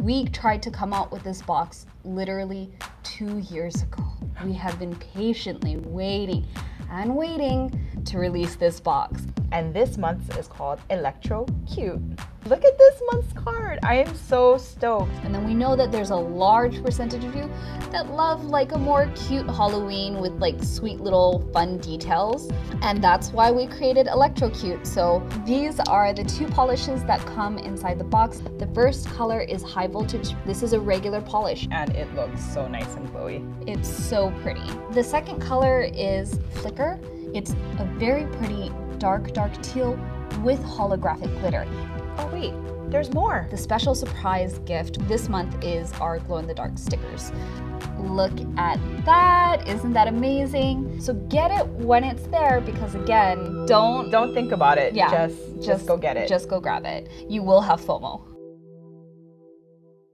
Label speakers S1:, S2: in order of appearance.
S1: We tried to come out with this box literally 2 years ago. We have been patiently waiting and waiting to release this box.
S2: And this month's is called Electro-Cute. Look at this month's card. I am so stoked.
S1: And then we know that there's a large percentage of you that love like a more cute Halloween with like sweet little fun details. And that's why we created Electro-Cute. So these are the 2 polishes that come inside the box. The first color is high voltage. This is a regular polish.
S2: And it looks so nice and glowy.
S1: It's so pretty. The second color is Flicker. It's a very pretty dark teal with holographic glitter.
S2: Oh wait, there's more.
S1: The special surprise gift this month is our glow-in-the-dark stickers. Look at that, isn't that amazing? So get it when it's there, because again, don't
S2: think about it.
S1: Yeah,
S2: Just go get it.
S1: Just go grab it. You will have FOMO.